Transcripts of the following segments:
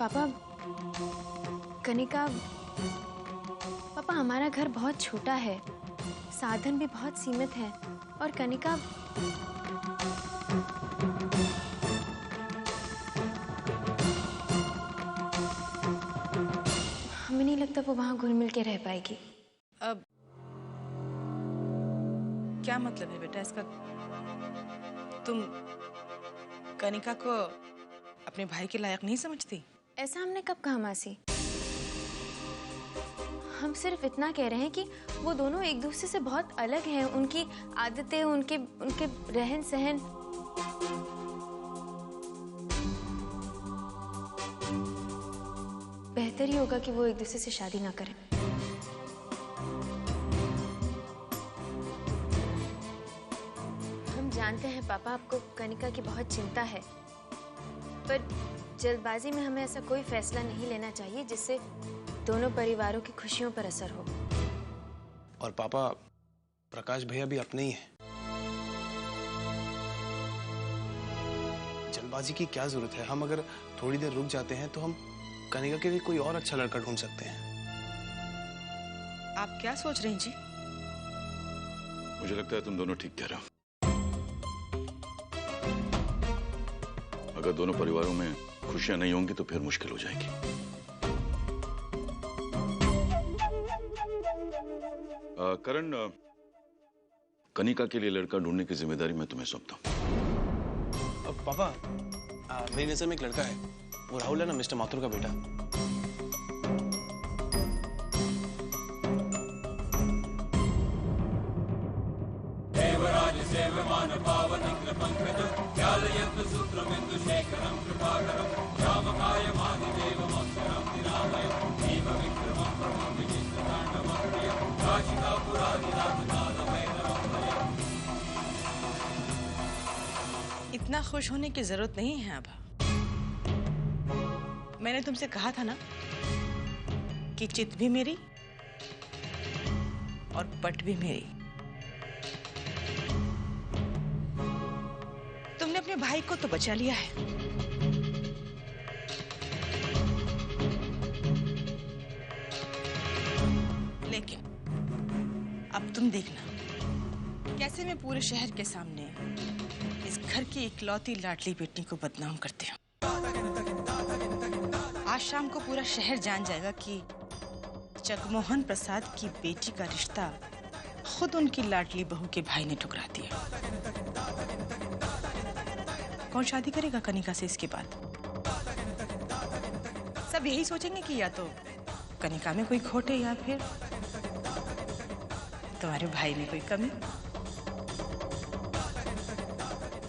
पापा, कनिका, पापा हमारा घर बहुत छोटा है, साधन भी बहुत सीमित है और कनिका हमें नहीं लगता वो वहां घुल मिल के रह पाएगी। अब क्या मतलब है बेटा इसका? तुम कनिका को अपने भाई के लायक नहीं समझती? ऐसा हमने कब कहा मासी? हम सिर्फ इतना कह रहे हैं कि वो दोनों एक दूसरे से बहुत अलग हैं, उनकी आदतें, उनके रहन सहन। बेहतर ही होगा कि वो एक दूसरे से शादी ना करें। हम जानते हैं पापा आपको कनिका की बहुत चिंता है, पर जल्दबाजी में हमें ऐसा कोई फैसला नहीं लेना चाहिए जिससे दोनों परिवारों की खुशियों पर असर हो। और पापा, प्रकाश भैया भी अपने ही हैं। जल्दबाजी की क्या जरूरत है? हम अगर थोड़ी देर रुक जाते हैं तो हम कनिका के लिए कोई और अच्छा लड़का ढूंढ सकते हैं। आप क्या सोच रहे हैं जी? मुझे लगता है तुम दोनों ठीक कह रहे हो। अगर दोनों परिवारों में खुशियां नहीं होंगी तो फिर मुश्किल हो जाएगी। करण, कनिका के लिए लड़का ढूंढने की जिम्मेदारी मैं तुम्हें सौंपता हूं। पापा, मेरी नजर में एक लड़का है, वो राहुल है ना, मिस्टर माथुर का बेटा। इतना खुश होने की जरूरत नहीं है अब। मैंने तुमसे कहा था ना कि चित भी मेरी और पट भी मेरी। तुमने अपने भाई को तो बचा लिया है, लेकिन अब तुम देखना कैसे मैं पूरे शहर के सामने इस घर की इकलौती लाडली बेटी को बदनाम करते हूँ। आज शाम को पूरा शहर जान जाएगा कि जगमोहन प्रसाद की बेटी का रिश्ता खुद उनकी लाडली बहू के भाई ने ठुकरा दिया। कौन शादी करेगा कनिका से इसके बाद? सब यही सोचेंगे कि या तो कनिका में कोई खोट है या फिर तुम्हारे भाई में कोई कमी।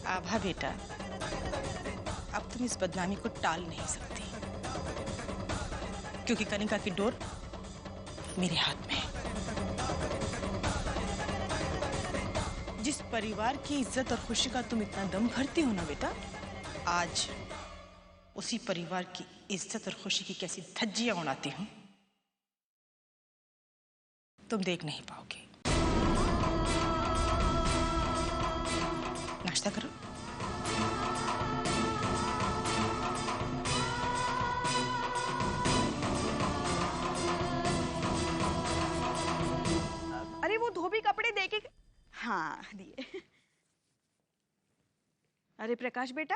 आभा बेटा, अब तुम इस बदनामी को टाल नहीं सकती, क्योंकि कनिका की डोर मेरे हाथ में है। जिस परिवार की इज्जत और खुशी का तुम इतना दम भरती हो ना बेटा, आज उसी परिवार की इज्जत और खुशी की कैसी धज्जियां उड़ाती हूं तुम देख नहीं पाओगे। नाश्ता करो। अरे वो धोबी कपड़े देके, हाँ दिए। अरे प्रकाश बेटा,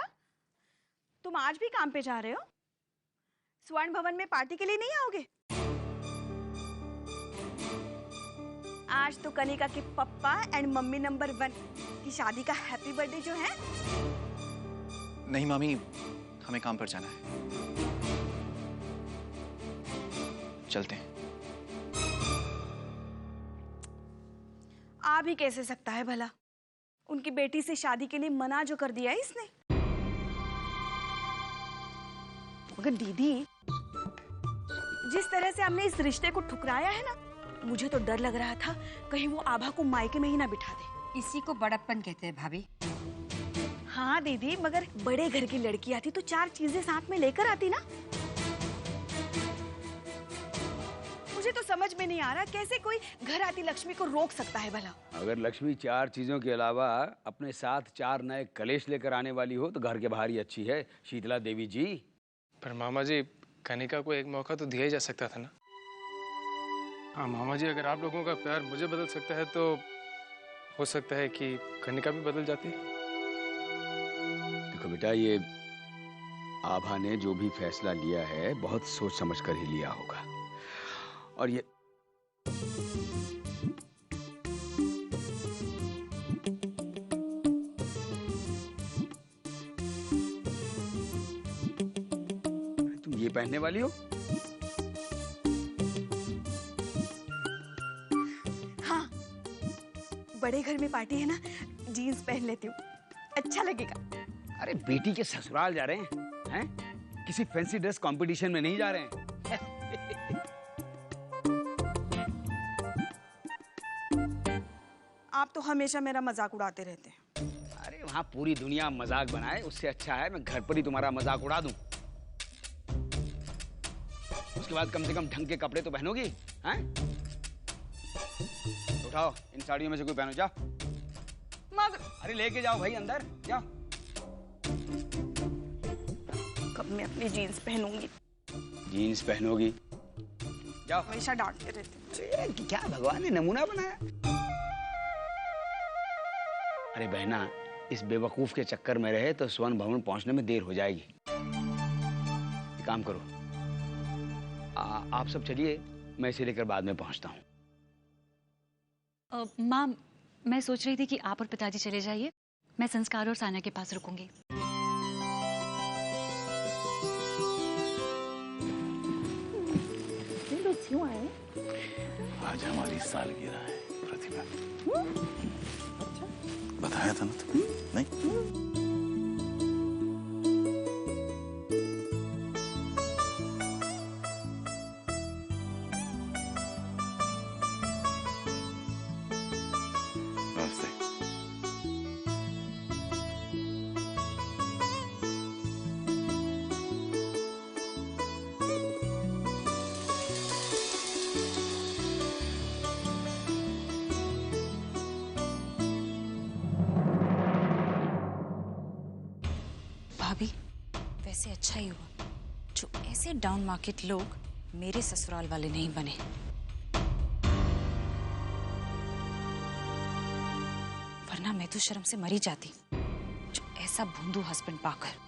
तुम आज भी काम पे जा रहे हो? स्वर्ण भवन में पार्टी के लिए नहीं आओगे? आज तो कनिका के पप्पा एंड मम्मी नंबर 1 की शादी का हैप्पी बर्थडे जो है। नहीं मामी, हमें काम पर जाना है, चलते हैं। आ भी कैसे सकता है भला? उनकी बेटी से शादी के लिए मना जो कर दिया है इसने। मगर दीदी, जिस तरह से हमने इस रिश्ते को ठुकराया है ना, मुझे तो डर लग रहा था कहीं वो आभा को मायके में ही ना बिठा दे। इसी को बड़प्पन कहते हैं भाभी। हाँ दीदी, मगर बड़े घर की लड़की आती तो 4 चीजें साथ में लेकर आती ना। मुझे तो समझ में नहीं आ रहा कैसे कोई घर आती लक्ष्मी को रोक सकता है भला। अगर लक्ष्मी 4 चीजों के अलावा अपने साथ 4 नए कलेश लेकर आने वाली हो तो घर के बाहर ही अच्छी है, शीतला देवी जी। पर मामा जी, कनिका को एक मौका तो दिया ही जा सकता था ना। हाँ मामा जी, अगर आप लोगों का प्यार मुझे बदल सकता है तो हो सकता है कि कनिका भी बदल जाती। देखो बेटा, ये आभा ने जो भी फैसला लिया है बहुत सोच समझ कर ही लिया होगा। और ये तुम ये पहनने वाली हो? हाँ, बड़े घर में पार्टी है ना, जीन्स पहन लेती हूँ, अच्छा लगेगा। अरे बेटी के ससुराल जा रहे हैं? किसी फैंसी ड्रेस कंपटीशन में नहीं जा रहे हैं। आप तो हमेशा मेरा मजाक उड़ाते रहते हैं। अरे वहाँ पूरी दुनिया मजाक बनाए, उससे अच्छा है मैं घर पर ही तुम्हारा मजाक उड़ा दूं। उसके बाद कम से कम ढंग के कपड़े तो पहनोगी, हैं? उठाओ, इन साड़ियों में से कोई पहनो, जाओ। अरे लेके जाओ भाई, अंदर जाओ। कब मैं अपनी जीन्स पहनूंगी? जीन्स पहनोगी? जाओ। हमेशा डांटते रहते हैं। क्या भगवान ने नमूना बनाया? अरे बहना, इस बेवकूफ के चक्कर में रहे तो स्वर्ण भवन पहुंचने में देर हो जाएगी। एक काम करो, आप सब चलिए, मैं इसे लेकर बाद में पहुंचता हूँ। माँ, मैं सोच रही थी कि आप और पिताजी चले जाइए, मैं संस्कार और साना के पास रुकूंगी। क्यों आए? आज हमारी सालगिरह है प्रतिभा। बताया था ना तुम्हें? नहीं? नमस्ते। भाभी, वैसे अच्छा ही हुआ जो ऐसे डाउन मार्केट लोग मेरे ससुराल वाले नहीं बने। वरना मैं तो शर्म से मरी जाती, जो ऐसा भोंदू हस्बैंड पाकर।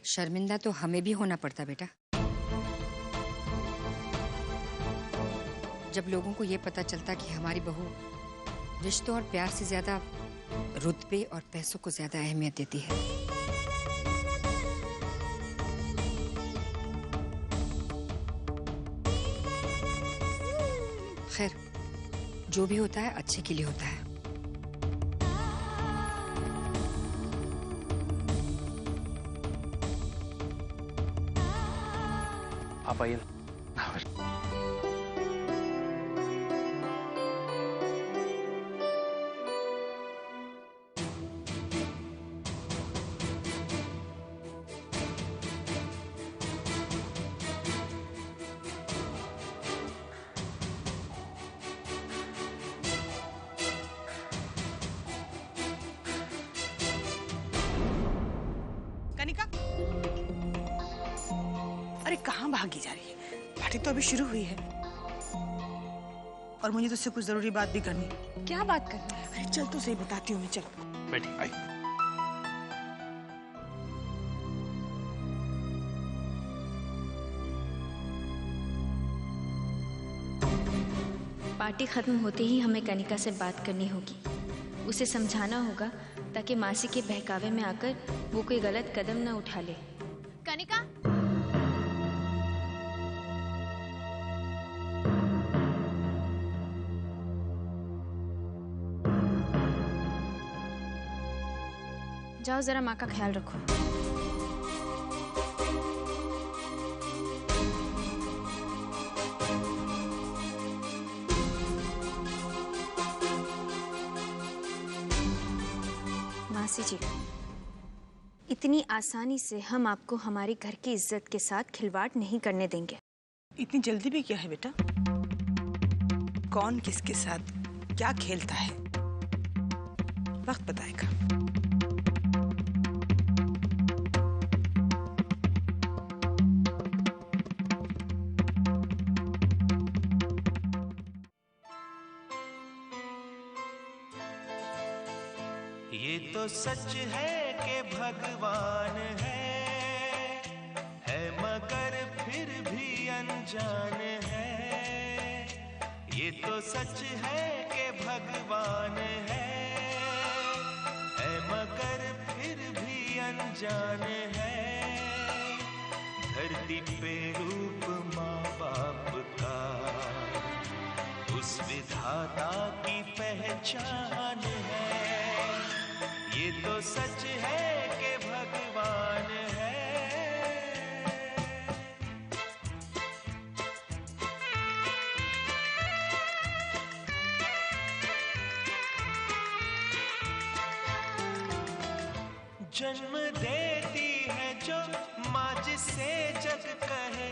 शर्मिंदा तो हमें भी होना पड़ता बेटा। जब लोगों को ये पता चलता कि हमारी बहू रिश्तों और प्यार से ज्यादा रुतबे और पैसों को ज्यादा अहमियत देती है। खैर, जो भी होता है अच्छे के लिए होता है। आप आइए। कनिका, अरे कहाँ भागी जा रही है? पार्टी तो अभी शुरू हुई है और मुझे तुझसे कुछ जरूरी बात भी करनी। क्या बात करनी है? अरे चल तो सही, बताती हूँ मैं, चल। बैठी। आई। पार्टी खत्म होते ही हमें कनिका से बात करनी होगी, उसे समझाना होगा ताकि मासी के बहकावे में आकर वो कोई गलत कदम न उठा ले। कनिका, जाओ जरा माँ का ख्याल रखो। मासी जी, इतनी आसानी से हम आपको हमारे घर की इज्जत के साथ खिलवाड़ नहीं करने देंगे। इतनी जल्दी भी क्या है बेटा? कौन किसके साथ क्या खेलता है वक्त बताएगा। ये तो सच है कि भगवान है मगर फिर भी अनजान है। ये तो सच है कि भगवान है मगर फिर भी अनजान है। धरती पे रूप माँ बाप का उस विधाता की पहचान है। ये तो सच है कि भगवान है। जन्म देती है जो माँ जिसे जग कहे,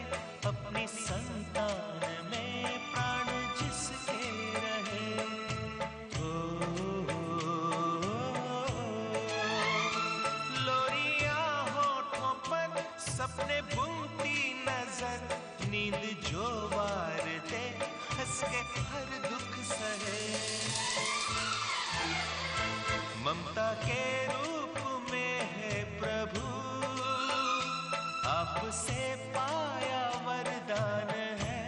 अपनी संतान में प्राण जिसके रहे। लोरिया होठों पर सपने बुनती नजर, नींद जो वार दे हंस के हर दुख सहे। ममता के रूप में है प्रभु, आपसे पाया वरदान है।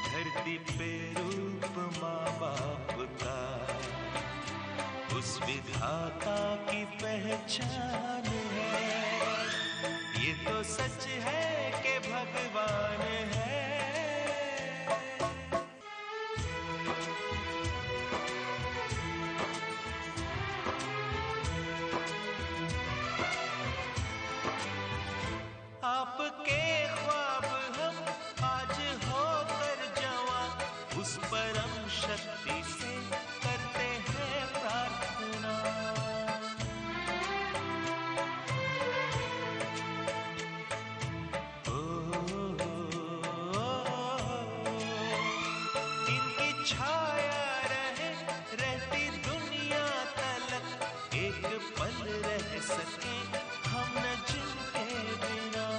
धरती पे रूप माँ बाप का उस विधाता की पहचान है। ये तो सच है कि भगवान है। आपके ख्वाब हम आज होकर जवां, उस परम शक्ति से करते हैं प्रार्थना। इनकी छाया रहे रहती दुनिया तलक, एक पल रह सके हम न जिनके बिना।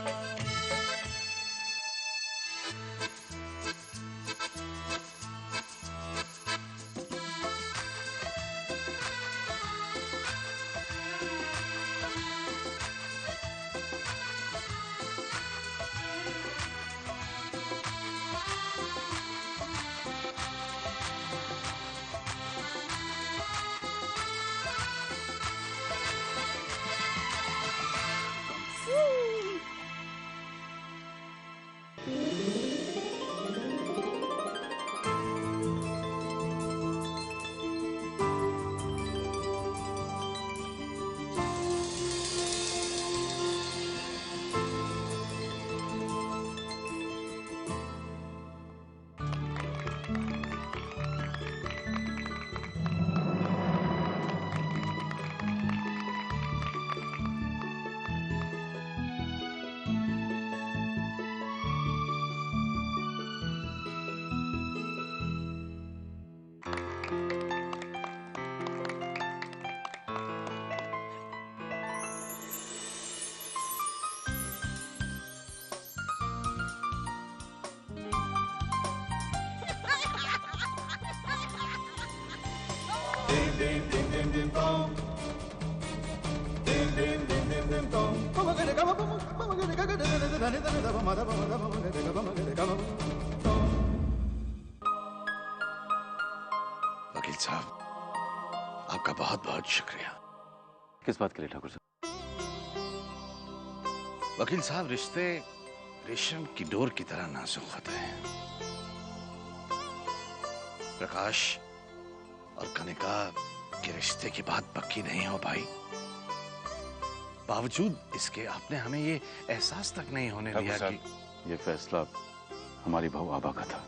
वकील साहब, आपका बहुत बहुत शुक्रिया। किस बात के लिए ठाकुर साहब? वकील साहब, रिश्ते रेशम की डोर की तरह नाजुक होते हैं। प्रकाश और कनिका के रिश्ते की बात पक्की नहीं हो पाई, बावजूद इसके आपने हमें ये एहसास तक नहीं होने दिया कि ये फैसला हमारी बहू आबा का था।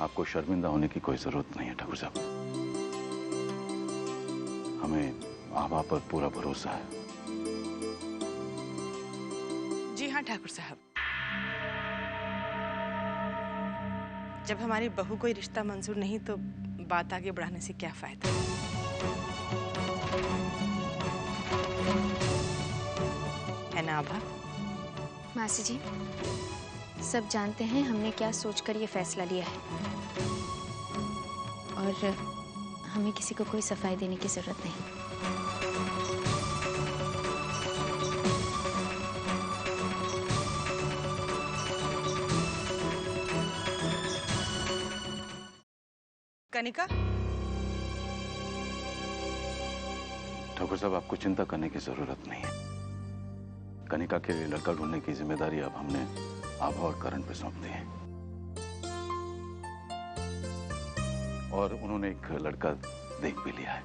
आपको शर्मिंदा होने की कोई जरूरत नहीं है ठाकुर साहब। हमें आभा पर पूरा भरोसा है। जी हाँ ठाकुर साहब, जब हमारी बहू कोई रिश्ता मंजूर नहीं तो बात आगे बढ़ाने से क्या फायदा। है ना आभा? मासी जी, सब जानते हैं हमने क्या सोचकर ये फैसला लिया है और हमें किसी को कोई सफाई देने की जरूरत नहीं। कनिका, ठाकुर साहब, आपको चिंता करने की जरूरत नहीं है। कनिका के लिए लड़का ढूंढने की जिम्मेदारी अब हमने आभा और करण पे सौंप दी है और उन्होंने एक लड़का देख भी लिया है।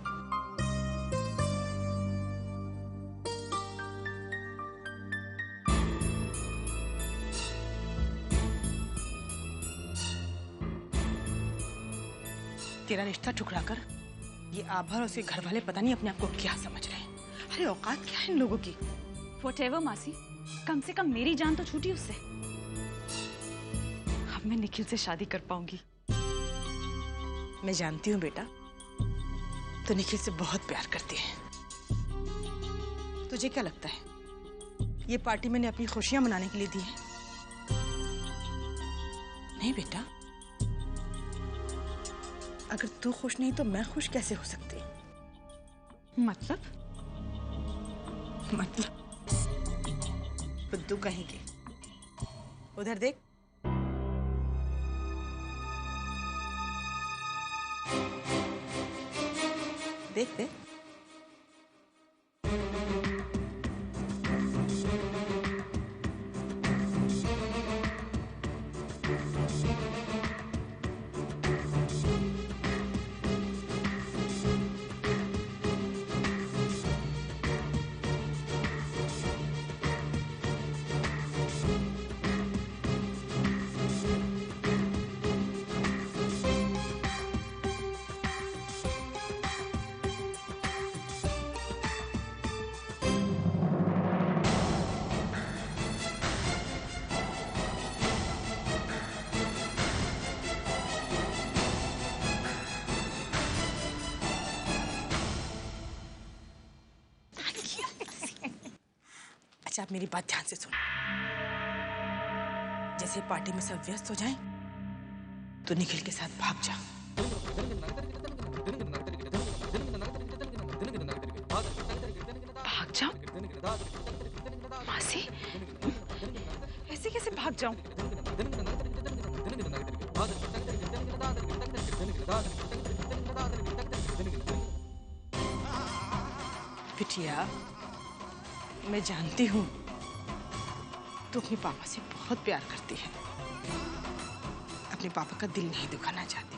तेरा रिश्ता ठुकराकर ये आभा और उसके घर वाले पता नहीं अपने आप को क्या समझ रहे हैं। अरे औकात क्या है इन लोगों की? Whatever, मासी, कम से कम मेरी जान तो छूटी उससे। अब मैं निखिल से शादी कर पाऊंगी। मैं जानती हूँ बेटा, तो निखिल से बहुत प्यार करती है। तुझे क्या लगता है ये पार्टी मैंने अपनी खुशियां मनाने के लिए दी है? नहीं बेटा, अगर तू खुश नहीं तो मैं खुश कैसे हो सकती? मतलब बुद्धू कहेंगे। उधर देख, देख देख। अच्छा, आप मेरी बात ध्यान से सुनो। जैसे पार्टी में सब व्यस्त हो जाएं, तो निखिल के साथ भाग जा। भाग जाऊं? मासी, ऐसे कैसे भाग जाऊं? बिटिया, मैं जानती हूँ तू अपने पापा से बहुत प्यार करती है, अपने पापा का दिल नहीं दुखाना चाहती।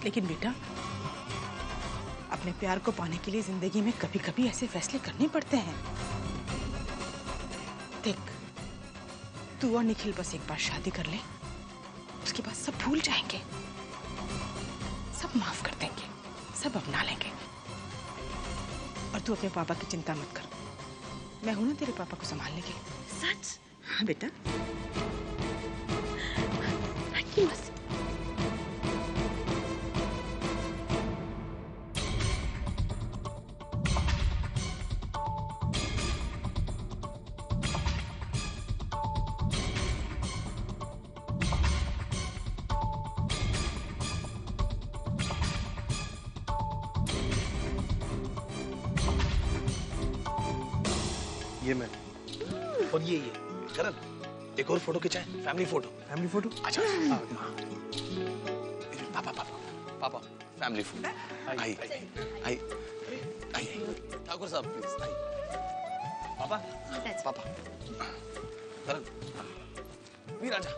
लेकिन बेटा, अपने प्यार को पाने के लिए जिंदगी में कभी कभी ऐसे फैसले करने पड़ते हैं। देख, तू और निखिल बस एक बार शादी कर ले, उसके बाद सब भूल जाएंगे, सब माफ कर देंगे, सब अपना लेंगे। और तू अपने पापा की चिंता मत कर, मैं हूं ना तेरे पापा को संभालने के लिए। सच? हाँ बेटा। ये मैं और ये करण, एक और फोटो खिंचाएं, फैमिली फोटो। अच्छा, पापा फैमिली फोटो। आई ठाकुर साहब प्लीज, आई पापा करण, वीर आजा।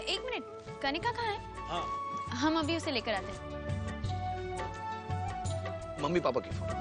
एक मिनट, कनिका कहाँ है? हाँ, हम अभी उसे लेकर आते हैं। मम्मी पापा की फोटो।